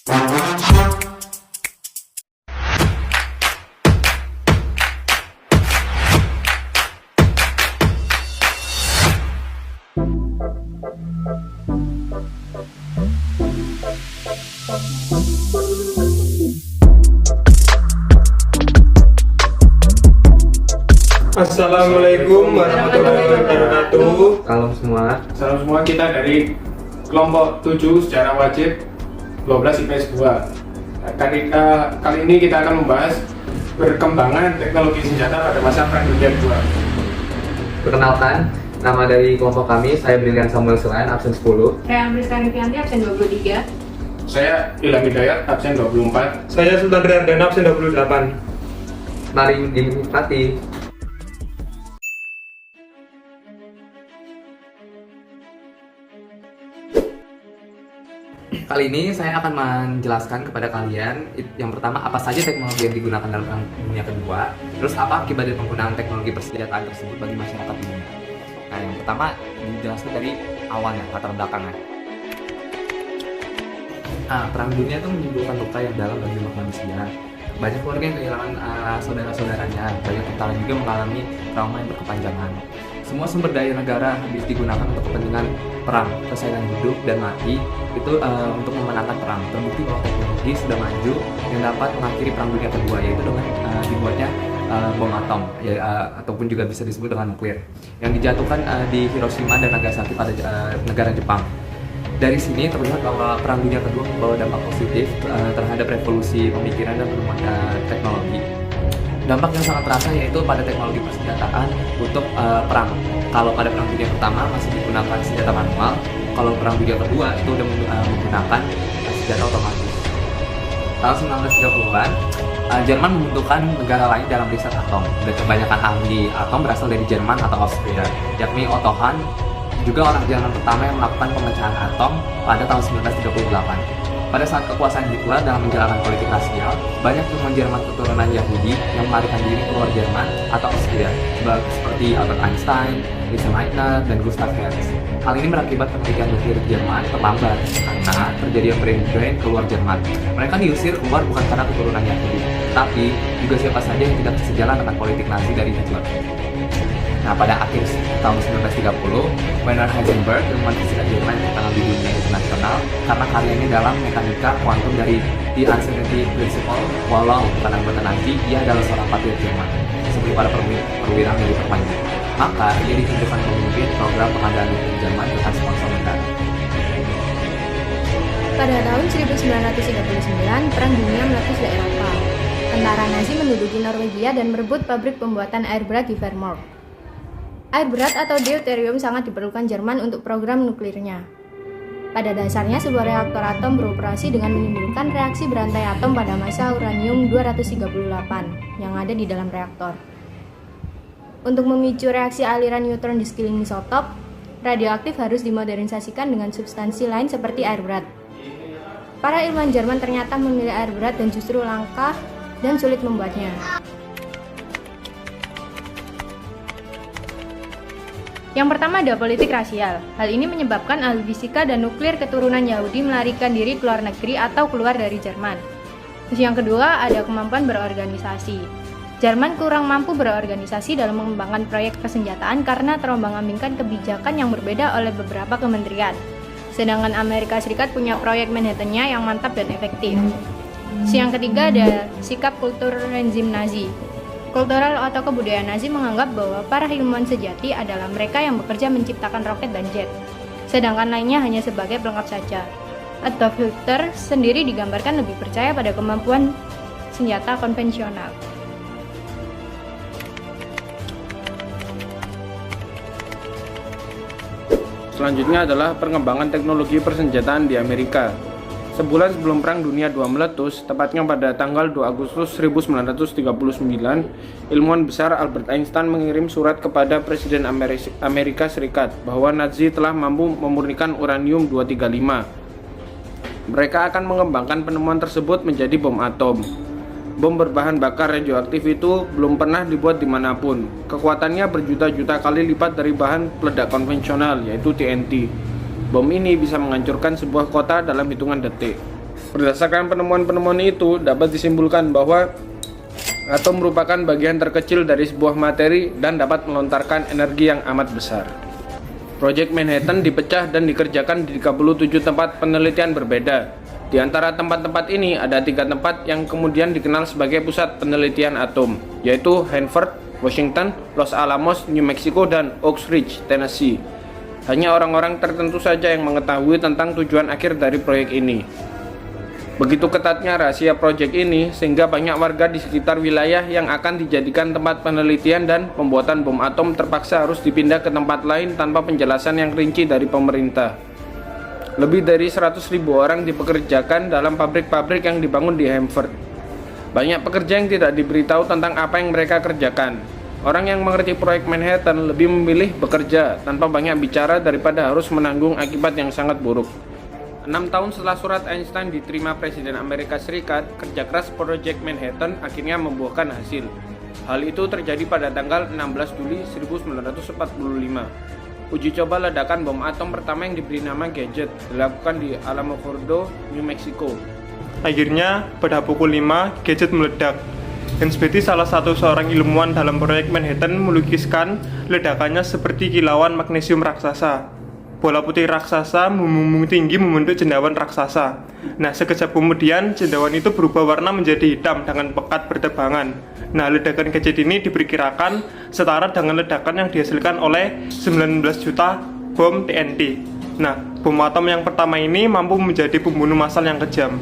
Assalamualaikum warahmatullahi wabarakatuh. Salam semua. Salam semua, kita dari kelompok 7 secara wajib 12 IPS 2. Kali ini kita akan membahas perkembangan teknologi senjata pada masa Perang Dunia II. Perkenalkan, nama dari kelompok kami, saya Brilian Samuel Selain, absen 10. Saya Amriska Rifianti, absen 23. Saya Ilham Hidayat, absen 24. Saya Sultan Riardana, absen 28. Mari dinikmati. Kali ini saya akan menjelaskan kepada kalian yang pertama apa saja teknologi yang digunakan dalam Perang Dunia Kedua, terus apa akibat dari penggunaan teknologi persenjataan tersebut bagi masyarakat dunia. Nah, yang pertama dijelaskan dari awalnya, latar belakangnya. Perang dunia itu menimbulkan luka yang dalam bagi manusia. Banyak keluarga yang kehilangan saudara-saudaranya, banyak tentara juga mengalami trauma yang berkepanjangan. Semua sumber daya negara habis digunakan untuk kepentingan perang, persaingan hidup dan mati itu untuk memenangkan perang. Terbukti bahwa teknologi sudah maju yang dapat mengakhiri Perang Dunia Kedua, yaitu dengan dibuatnya bom atom, ataupun juga bisa disebut dengan nuklir, yang dijatuhkan di Hiroshima dan Nagasaki pada negara Jepang. Dari sini terlihat bahwa Perang Dunia Kedua membawa dampak positif terhadap revolusi pemikiran dan penemuan teknologi. Dampak yang sangat terasa yaitu pada teknologi persenjataan untuk perang. Kalau pada Perang Dunia Pertama masih digunakan senjata manual, kalau Perang Dunia Kedua itu sudah menggunakan senjata otomatis. Tahun 1930-an, Jerman membutuhkan negara lain dalam riset atom, dan kebanyakan ahli atom berasal dari Jerman atau Austria, yakni Otto Hahn, juga orang Jerman pertama yang melakukan pemecahan atom pada tahun 1938. Pada saat kekuasaan Hitler dalam menjalankan politik rasial, banyak ilmuwan Jerman keturunan Yahudi yang melarikan diri keluar Jerman atau Austria, seperti Albert Einstein, Lise Meitner, dan Gustav Hertz. Hal ini berakibat penelitian nuklir Jerman terlambat karena terjadi brain drain keluar Jerman. Mereka diusir keluar bukan karena keturunan Yahudi, tapi juga siapa saja yang tidak sejalan dengan politik Nazi dari Hitler. Nah, pada akhir tahun 1930, Werner Heisenberg, ilmuwan fisika Jerman yang terkenal di dunia internasional karena karyanya dalam mekanika kuantum dari The Uncertainty Principle, walau bukan anggota Nazi, ia adalah seorang patriot Jerman, seperti para perwira militer lainnya. Maka, ia ditunjukkan memimpin program pengadaan nuklir Jerman dengan sponsor negara. Pada tahun 1939, Perang Dunia meletus di Eropa. Tentara Nazi menduduki Norwegia dan merebut pabrik pembuatan air berat di Vermont. Air berat atau deuterium sangat diperlukan Jerman untuk program nuklirnya. Pada dasarnya, sebuah reaktor atom beroperasi dengan menimbulkan reaksi berantai atom pada massa uranium-238 yang ada di dalam reaktor. Untuk memicu reaksi aliran neutron di sekeliling isotop, radioaktif harus dimodernisasikan dengan substansi lain seperti air berat. Para ilmuwan Jerman ternyata memilih air berat dan justru langka dan sulit membuatnya. Yang pertama ada politik rasial. Hal ini menyebabkan ahli fisika dan nuklir keturunan Yahudi melarikan diri ke luar negeri atau keluar dari Jerman. Terus yang kedua ada kemampuan berorganisasi. Jerman kurang mampu berorganisasi dalam mengembangkan proyek persenjataan karena terombang-ambingkan kebijakan yang berbeda oleh beberapa kementerian. Sedangkan Amerika Serikat punya proyek Manhattan-nya yang mantap dan efektif. Terus yang ketiga ada sikap kultur rezim Nazi. Kultural atau kebudayaan Nazi menganggap bahwa para ilmuwan sejati adalah mereka yang bekerja menciptakan roket dan jet, sedangkan lainnya hanya sebagai pelengkap saja. Adolf Hitler sendiri digambarkan lebih percaya pada kemampuan senjata konvensional. Selanjutnya adalah perkembangan teknologi persenjataan di Amerika. Sebulan sebelum Perang Dunia II meletus, tepatnya pada tanggal 2 Agustus 1939, ilmuwan besar Albert Einstein mengirim surat kepada Presiden Amerika Serikat bahwa Nazi telah mampu memurnikan uranium-235. Mereka akan mengembangkan penemuan tersebut menjadi bom atom. Bom berbahan bakar radioaktif itu belum pernah dibuat dimanapun. Kekuatannya berjuta-juta kali lipat dari bahan peledak konvensional, yaitu TNT. Bom ini bisa menghancurkan sebuah kota dalam hitungan detik. Berdasarkan penemuan-penemuan itu, dapat disimpulkan bahwa atom merupakan bagian terkecil dari sebuah materi dan dapat melontarkan energi yang amat besar. Proyek Manhattan dipecah dan dikerjakan di 37 tempat penelitian berbeda. Di antara tempat-tempat ini ada 3 tempat yang kemudian dikenal sebagai pusat penelitian atom, yaitu Hanford, Washington, Los Alamos, New Mexico, dan Oak Ridge, Tennessee. Hanya orang-orang tertentu saja yang mengetahui tentang tujuan akhir dari proyek ini. Begitu ketatnya rahasia proyek ini, sehingga banyak warga di sekitar wilayah yang akan dijadikan tempat penelitian dan pembuatan bom atom terpaksa harus dipindah ke tempat lain tanpa penjelasan yang rinci dari pemerintah. Lebih dari 100.000 orang dipekerjakan dalam pabrik-pabrik yang dibangun di Hanford. Banyak pekerja yang tidak diberitahu tentang apa yang mereka kerjakan. Orang yang mengerti proyek Manhattan lebih memilih bekerja tanpa banyak bicara daripada harus menanggung akibat yang sangat buruk. 6 tahun setelah surat Einstein diterima Presiden Amerika Serikat, kerja keras Proyek Manhattan akhirnya membuahkan hasil. Hal itu terjadi pada tanggal 16 Juli 1945. Uji coba ledakan bom atom pertama yang diberi nama Gadget dilakukan di Alamogordo, New Mexico. Akhirnya, pada pukul 5, Gadget meledak. Hans Betty, salah satu seorang ilmuwan dalam proyek Manhattan, melukiskan ledakannya seperti kilauan magnesium raksasa. Bola putih raksasa membumbung tinggi membentuk cendawan raksasa. Nah, sekejap kemudian cendawan itu berubah warna menjadi hitam dengan pekat berterbangan. Nah, ledakan Gadget ini diperkirakan setara dengan ledakan yang dihasilkan oleh 19 juta bom TNT. Nah, bom atom yang pertama ini mampu menjadi pembunuh massal yang kejam.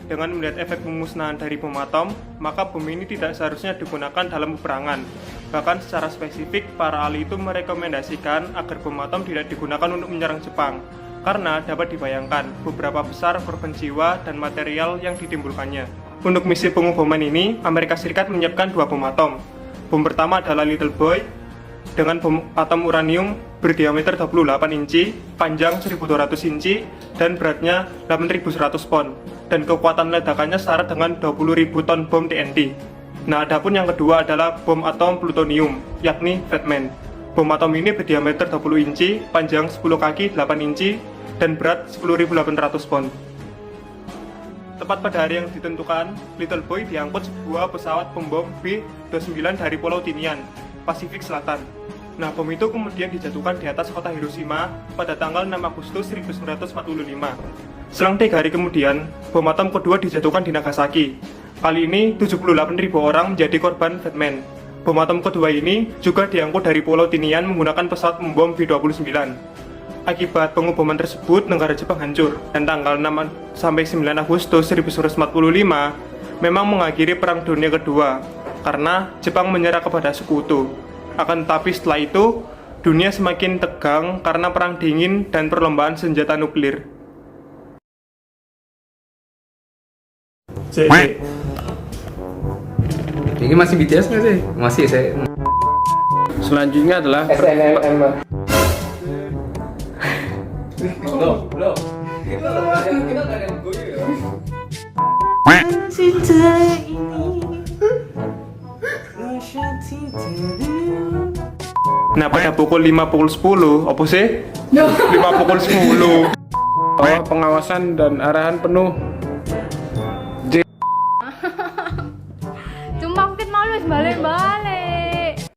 Dengan melihat efek pemusnahan dari bom atom, maka bom ini tidak seharusnya digunakan dalam peperangan. Bahkan secara spesifik, para ahli itu merekomendasikan agar bom atom tidak digunakan untuk menyerang Jepang, karena dapat dibayangkan beberapa besar korban jiwa dan material yang ditimbulkannya. Untuk misi pengoboman ini, Amerika Serikat menyiapkan 2 bom atom. Bom pertama adalah Little Boy, dengan bom atom uranium berdiameter 28 inci, panjang 1200 inci, dan beratnya 8100 pon, dan kekuatan ledakannya setara dengan 20.000 ton bom TNT. Nah, adapun yang kedua adalah bom atom plutonium, yakni Fat Man. Bom atom ini berdiameter 20 inci, panjang 10 kaki 8 inci, dan berat 10.800 pon. Tepat pada hari yang ditentukan, Little Boy diangkut sebuah pesawat pembom B-29 dari Pulau Tinian, Pasifik Selatan. Nah, bom itu kemudian dijatuhkan di atas kota Hiroshima pada tanggal 6 Agustus 1945. Selang 3 hari kemudian, bom atom kedua dijatuhkan di Nagasaki. Kali ini, 78.000 orang menjadi korban Fat Man. Bom atom kedua ini juga diangkut dari Pulau Tinian menggunakan pesawat pembom B-29. Akibat pengoboman tersebut, negara Jepang hancur, dan tanggal 6 sampai 9 Agustus 1945 memang mengakhiri Perang Dunia Kedua karena Jepang menyerah kepada Sekutu. Akan tetapi setelah itu, dunia semakin tegang karena perang dingin dan perlombaan senjata nuklir. Ini masih BTS nggak sih? Masih saya. Selanjutnya adalah SNM. Nah, pada pukul 5 pukul 10, apa sih? 5 pukul 10. bahwa pengawasan dan arahan penuh. Cuma mungkin malu balik, Mbak.